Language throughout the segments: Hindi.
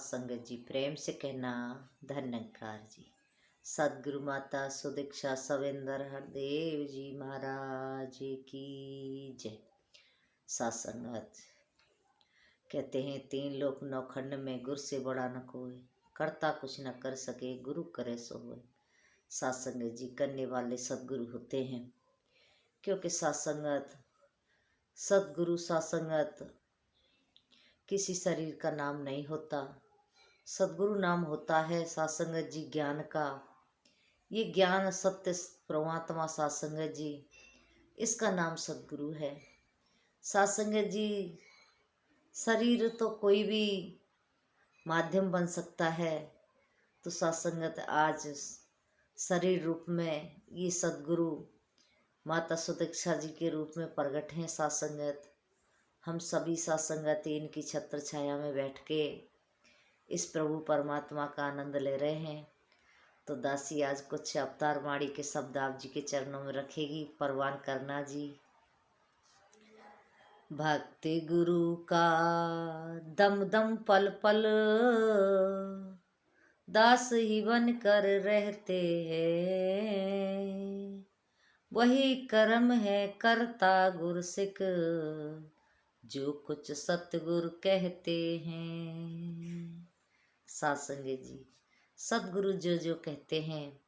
संगत जी प्रेम से कहना धन्यकार जी। सदगुरु माता सुदीक्षा सवेंद्र हरदेव जी महाराज की जय। सत्संगत कहते हैं तीन लोक नौखंड में गुरु से बड़ा न कोई, करता कुछ न कर सके गुरु करे सो होए। सत्संगत जी करने वाले सदगुरु होते हैं, क्योंकि सत्संगत सदगुरु सत्संगत किसी शरीर का नाम नहीं होता। सदगुरु नाम होता है सत्संगत जी ज्ञान का। ये ज्ञान सत्य परमात्मा सत्संगत जी, इसका नाम सदगुरु है। सत्संगत जी शरीर तो कोई भी माध्यम बन सकता है, तो सत्संगत आज शरीर रूप में ये सदगुरु माता सुदीक्षा जी के रूप में प्रकट हैं। सत्संगत हम सभी सत्संगत इनकी छत्र छाया में बैठ के इस प्रभु परमात्मा का आनंद ले रहे हैं। तो दासी आज कुछ अवतार वाणी के शब्द आप जी के चरणों में रखेगी, परवान करना जी। भक्ति गुरु का दम दम पल पल दास ही बन कर रहते हैं, वही कर्म है करता गुर सिख जो कुछ सतगुरु कहते हैं। सत्संगत जी सदगुरु जो जो कहते हैं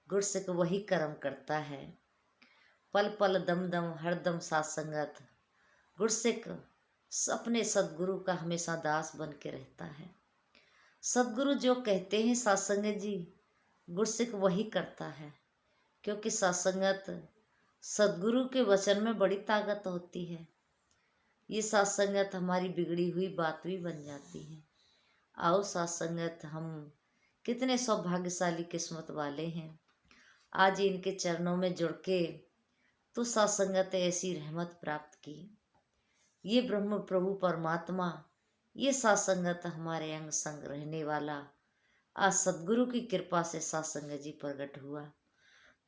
गुरसिख वही कर्म करता है। पल पल दम दम हरदम सत्संगत गुरसिख अपने सदगुरु का हमेशा दास बन के रहता है। सदगुरु जो कहते हैं सत्संगत जी गुरसिख वही करता है, क्योंकि सत्संगत सदगुरु के वचन में बड़ी ताकत होती है। ये सत्संगत हमारी बिगड़ी हुई बात भी बन जाती है। आओ सत्संगत हम कितने सौभाग्यशाली किस्मत वाले हैं, आज इनके चरणों में जुड़ के तो सत्संगत ऐसी रहमत प्राप्त की। ये ब्रह्म प्रभु परमात्मा ये सत्संगत हमारे अंग संग रहने वाला आज सदगुरु की कृपा से सत्संगत जी प्रकट हुआ।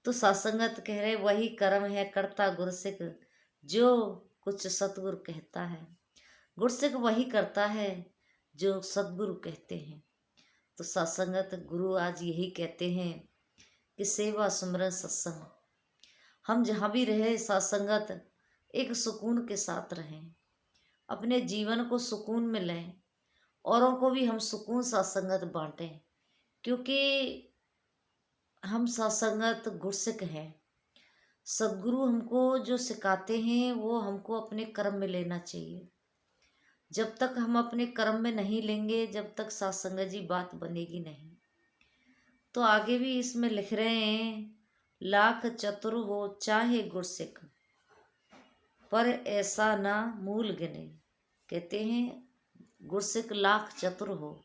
तो सत्संगत कह रहे वही कर्म है करता गुरसिख जो कुछ सतगुरु कहता है। गुरसिख वही करता है जो सदगुरु कहते हैं। तो सत्संगत गुरु आज यही कहते हैं कि सेवा सुमरन सत्संग हम जहाँ भी रहे सत्संगत एक सुकून के साथ रहें, अपने जीवन को सुकून में लें, औरों को भी हम सुकून सत्संगत बांटें, क्योंकि हम सत्संगत गुरसिख हैं। सदगुरु हमको जो सिखाते हैं वो हमको अपने कर्म में लेना चाहिए। जब तक हम अपने कर्म में नहीं लेंगे जब तक सत्संगत जी बात बनेगी नहीं। तो आगे भी इसमें लिख रहे हैं लाख चतुर हो चाहे गुरसिख पर ऐसा ना मूल गिने। कहते हैं गुरसिख लाख चतुर हो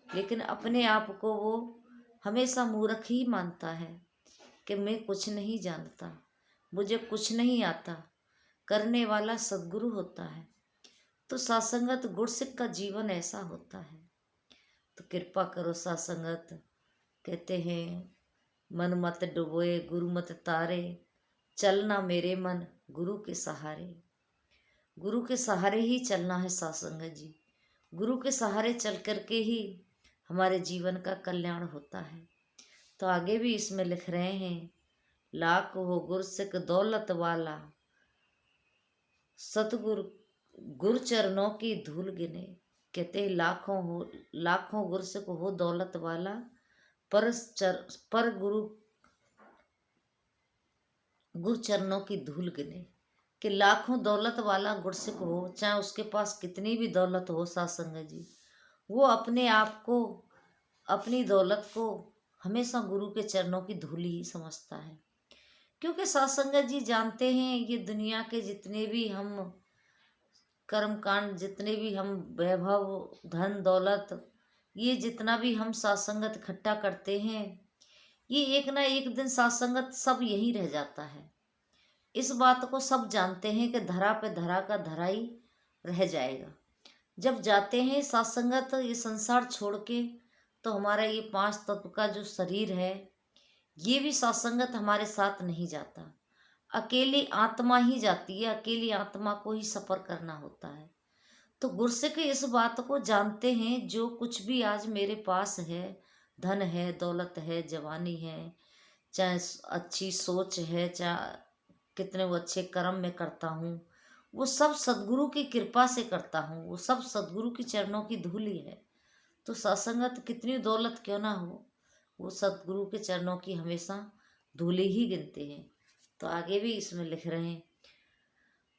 लेकिन अपने आप को वो हमेशा मूर्ख ही मानता है कि मैं कुछ नहीं जानता, मुझे कुछ नहीं आता। करने वाला सदगुरु होता है। तो सत्संगत गुरसिख का जीवन ऐसा होता है। तो कृपा करो सत्संगत कहते हैं मन मत डुबोए गुरु मत तारे, चलना मेरे मन गुरु के सहारे। गुरु के सहारे ही चलना है सत्संगत जी। गुरु के सहारे चल करके ही हमारे जीवन का कल्याण होता है। तो आगे भी इसमें लिख रहे हैं लाख हो गुरसिख दौलत वाला, सतगुरु गुरु चरणों की धूल गिने। कहते हैं लाखों गुरसिख हो दौलत वाला, पर गुरु चरणों की धूल गिने। कि लाखों दौलत वाला गुरसिख हो, चाहे उसके पास कितनी भी दौलत हो सत्संगत जी, वो अपने आप को अपनी दौलत को हमेशा गुरु के चरणों की धूल ही समझता है। क्योंकि सत्संगत जी जानते हैं ये दुनिया के जितने भी हम कर्मकांड, जितने भी हम वैभव धन दौलत, ये जितना भी हम सत्संगत इकट्ठा करते हैं, ये एक ना एक दिन सत्संगत सब यही रह जाता है। इस बात को सब जानते हैं कि धरा पे धरा का धरा ही रह जाएगा। जब जाते हैं सत्संगत ये संसार छोड़ के, तो हमारा ये 5 तत्व का जो शरीर है ये भी सत्संगत हमारे साथ नहीं जाता। अकेली आत्मा ही जाती है, अकेली आत्मा को ही सफ़र करना होता है। तो गुरसिक इस बात को जानते हैं, जो कुछ भी आज मेरे पास है, धन है, दौलत है, जवानी है, चाहे अच्छी सोच है, चाहे कितने वो अच्छे कर्म में करता हूँ, वो सब सदगुरु की कृपा से करता हूँ, वो सब सदगुरु की चरणों की धूल ही है। तो सत्संगत कितनी दौलत क्यों ना हो, वो सदगुरु के चरणों की हमेशा धूल ही गिनते हैं। तो आगे भी इसमें लिख रहे हैं,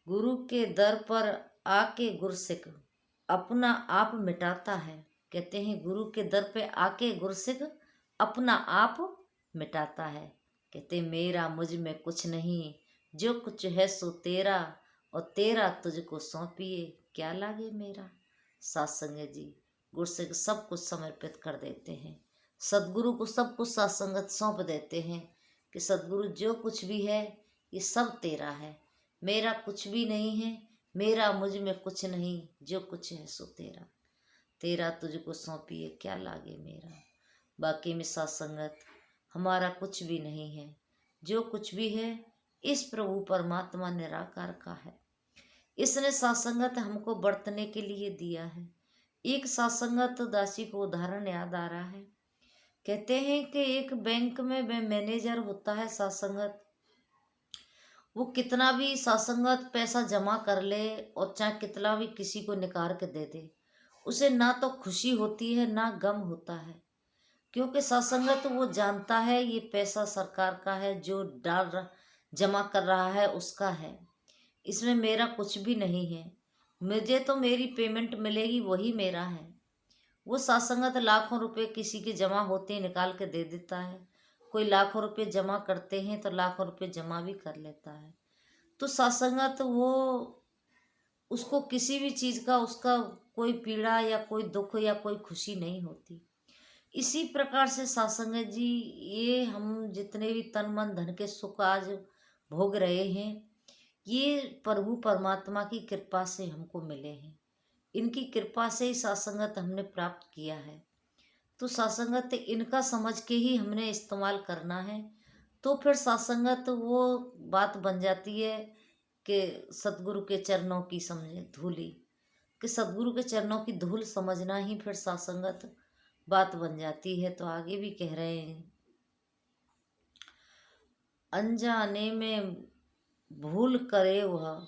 गुरु के दर पर आके गुरसिक अपना आप मिटाता है। कहते हैं गुरु के दर पे आके गुरसिक अपना आप मिटाता है। कहते मेरा मुझ में कुछ नहीं, जो कुछ है सो तेरा, और तेरा तुझको सौंपिए क्या लागे मेरा। सत्संग जी, गुरसिक सब कुछ समर्पित कर देते हैं, सदगुरु को सब कुछ सत्संगत सौंप देते हैं कि सदगुरु जो कुछ भी है ये सब तेरा है, मेरा कुछ भी नहीं है, मेरा मुझ में कुछ नहीं, जो कुछ है सो तेरा, तेरा तुझको सौंपिए क्या लागे मेरा। बाकी में सत्संगत हमारा कुछ भी नहीं है, जो कुछ भी है इस प्रभु परमात्मा निराकार का है। इसने सत्संगत हमको बरतने के लिए दिया है। एक सत्संगत दासी को उदाहरण याद आ रहा है। कहते हैं कि एक बैंक में मैनेजर होता है सत्संगत, वो कितना भी सत्संगत पैसा जमा कर ले और चाहे कितना भी किसी को निकाल के दे दे, उसे ना तो खुशी होती है ना गम होता है, क्योंकि सत्संगत वो जानता है ये पैसा सरकार का है, जो जमा कर रहा है उसका है, इसमें मेरा कुछ भी नहीं है, मुझे तो मेरी पेमेंट मिलेगी वही मेरा है। वो सत्संगत लाखों रुपए किसी के जमा होते ही निकाल के दे देता है, कोई लाखों रुपए जमा करते हैं तो लाखों रुपए जमा भी कर लेता है। तो सत्संगत वो उसको किसी भी चीज़ का उसका कोई पीड़ा या कोई दुख या कोई खुशी नहीं होती। इसी प्रकार से सत्संगत जी, ये हम जितने भी तन मन धन के सुख आज भोग रहे हैं, ये प्रभु परमात्मा की कृपा से हमको मिले हैं। इनकी कृपा से ही सत्संगत हमने प्राप्त किया है। तो सत्संगत इनका समझ के ही हमने इस्तेमाल करना है। तो फिर सत्संगत वो बात बन जाती है कि सतगुरु के चरणों की समझे धूली, कि सतगुरु के चरणों की धूल समझना ही फिर सत्संगत बात बन जाती है। तो आगे भी कह रहे हैं, अनजाने में भूल करे वह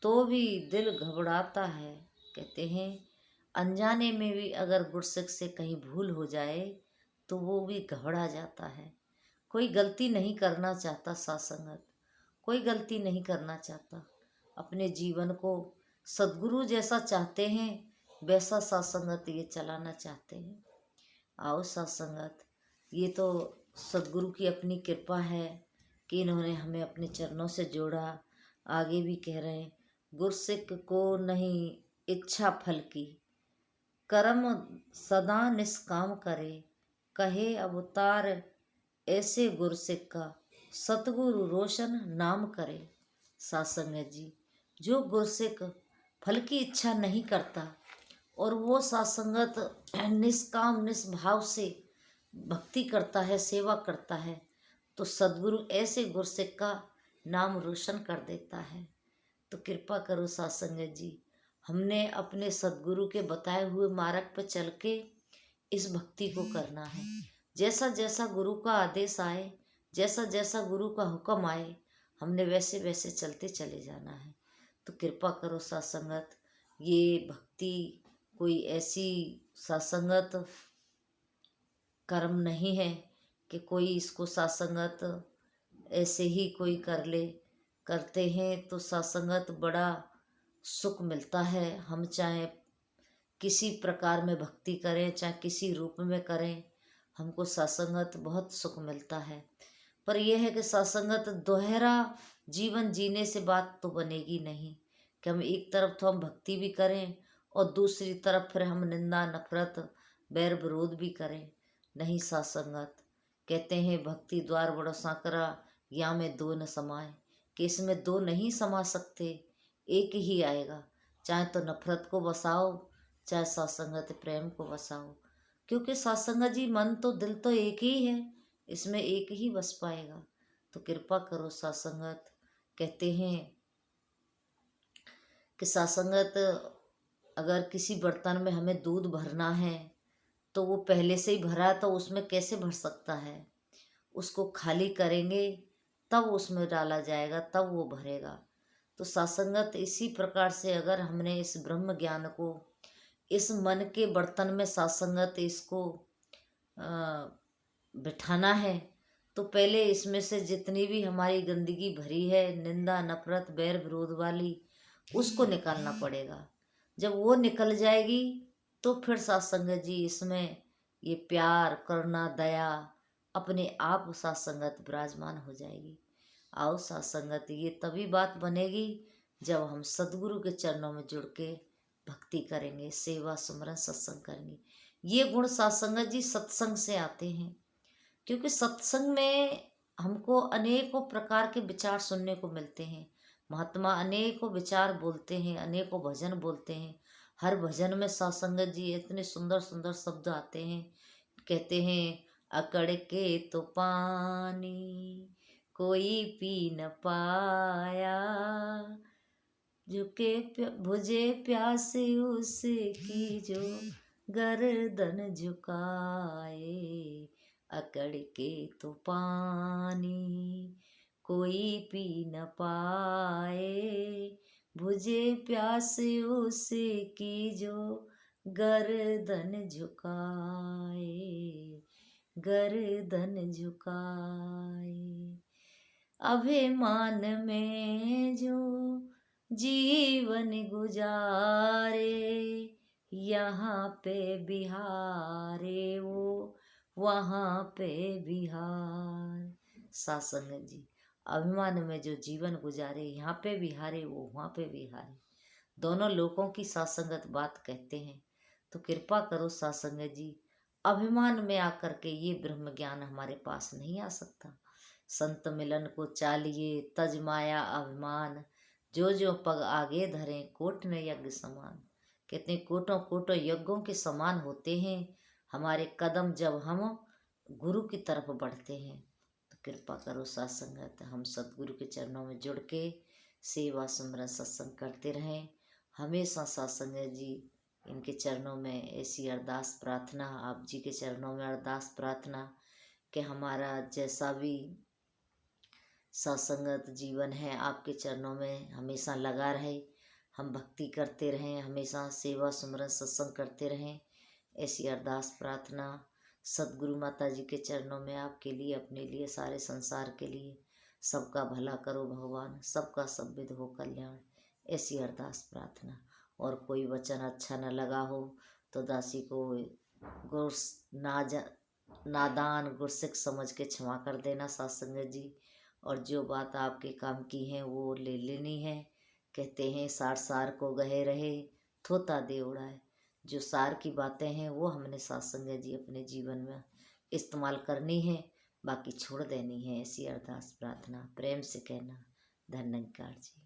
तो भी दिल घबराता है। कहते हैं अनजाने में भी अगर गुरसिक से कहीं भूल हो जाए तो वो भी घबरा जाता है। कोई गलती नहीं करना चाहता सत्संगत, कोई गलती नहीं करना चाहता, अपने जीवन को सद्गुरु जैसा चाहते हैं वैसा सत्संगत ये चलाना चाहते हैं। आओ सत्संगत, ये तो सद्गुरु की अपनी कृपा है कि इन्होंने हमें अपने चरणों से जोड़ा। आगे भी कह रहे हैं, गुरसिक को नहीं इच्छा फल की, कर्म सदा निष्काम करे, कहे अवतार ऐसे गुरसिक का, सतगुरु रोशन नाम करे। सत्संगत जी, जो गुरसिक फल की इच्छा नहीं करता और वो सत्संगत निष्काम निष्भाव से भक्ति करता है, सेवा करता है, तो सद्गुरु ऐसे गुरसिक का नाम रोशन कर देता है। तो कृपा करो सत्संगत जी, हमने अपने सद्गुरु के बताए हुए मार्ग पर चल के इस भक्ति को करना है। जैसा जैसा गुरु का आदेश आए, जैसा जैसा गुरु का हुक्म आए, हमने वैसे वैसे चलते चले जाना है। तो कृपा करो सत्संगत, ये भक्ति कोई ऐसी सत्संगत कर्म नहीं है कि कोई इसको सत्संगत ऐसे ही कोई कर ले। करते हैं तो सत्संगत बड़ा सुख मिलता है। हम चाहे किसी प्रकार में भक्ति करें, चाहे किसी रूप में करें, हमको सत्संगत बहुत सुख मिलता है। पर यह है कि सत्संगत दोहरा जीवन जीने से बात तो बनेगी नहीं कि हम एक तरफ तो हम भक्ति भी करें और दूसरी तरफ फिर हम निंदा नफरत बैर विरोध भी करें। नहीं सत्संगत, कहते हैं भक्ति द्वार बड़ो सांकरा, या में दो न समाए, कि इसमें दो नहीं समा सकते, एक ही आएगा। चाहे तो नफरत को बसाओ, चाहे सत्संगत प्रेम को बसाओ, क्योंकि सत्संगत जी मन तो दिल तो एक ही है, इसमें एक ही बस पाएगा। तो कृपा करो सत्संगत, कहते हैं कि सत्संगत अगर किसी बर्तन में हमें दूध भरना है तो वो पहले से ही भरा है तो उसमें कैसे भर सकता है। उसको खाली करेंगे तब उसमें डाला जाएगा, तब वो भरेगा। तो सत्संगत इसी प्रकार से अगर हमने इस ब्रह्म ज्ञान को इस मन के बर्तन में सत्संगत इसको बिठाना है तो पहले इसमें से जितनी भी हमारी गंदगी भरी है, निंदा नफरत बैर विरोध वाली, उसको निकालना पड़ेगा। जब वो निकल जाएगी तो फिर सत्संगत जी इसमें ये प्यार करुणा दया अपने आप सत्संगत विराजमान हो जाएगी। आओ सत्संगत ये तभी बात बनेगी जब हम सदगुरु के चरणों में जुड़ के भक्ति करेंगे, सेवा सुमरन सत्संग करेंगे। ये गुण सत्संगत जी सत्संग से आते हैं, क्योंकि सत्संग में हमको अनेकों प्रकार के विचार सुनने को मिलते हैं। महात्मा अनेकों विचार बोलते हैं, अनेकों भजन बोलते हैं। हर भजन में सत्संगत जी इतने सुंदर सुंदर शब्द आते हैं। कहते हैं अकड़ के तो पानी कोई पी न पाया, झुके भुजे प्यासे उसकी जो गर्दन झुकाए। अकड़ के तो पानी कोई पी न पाए, भुजे प्यासे उसकी जो गर्दन झुकाए, गर्दन झुकाए। अभिमान में जो जीवन गुजारे, यहाँ पे बिहारे वो वहाँ पे बिहार। सत्संगत जी अभिमान में जो जीवन गुजारे, यहाँ पे बिहारे वो वहाँ पे बिहारे। दोनों लोगों की सत्संगत बात कहते हैं। तो कृपा करो सत्संगत जी, अभिमान में आकर के ये ब्रह्म ज्ञान हमारे पास नहीं आ सकता। संत मिलन को चालिए तज माया अभिमान, जो जो पग आगे धरे कोट न यज्ञ समान। कितने कोटों कोटों यज्ञों के समान होते हैं हमारे कदम जब हम गुरु की तरफ बढ़ते हैं। तो कृपा करो सत्संगत हम सतगुरु के चरणों में जुड़ के सेवा सुमरन सत्संग करते रहें। हमेशा सत्संगत जी इनके चरणों में ऐसी अरदास प्रार्थना, आप जी के चरणों में अरदास प्रार्थना कि हमारा जैसा भी सत्संगत जीवन है आपके चरणों में हमेशा लगा रहे। हम भक्ति करते रहें, हमेशा सेवा सुमरन सत्संग करते रहें। ऐसी अरदास प्रार्थना सदगुरु माता जी के चरणों में आपके लिए, अपने लिए, सारे संसार के लिए। सबका भला करो भगवान, सबका सब विध हो कल्याण। ऐसी अरदास प्रार्थना। और कोई वचन अच्छा न लगा हो तो दासी को नादान गुरसिक समझ के क्षमा कर देना सत्संगत जी। और जो बात आपके काम की है वो ले लेनी है। कहते हैं सार सार को गहे रहे थोता दे उड़ाए। जो सार की बातें हैं वो हमने सत्संगत जी अपने जीवन में इस्तेमाल करनी है, बाकी छोड़ देनी है। ऐसी अरदास प्रार्थना प्रेम से कहना। धन्यवाद जी।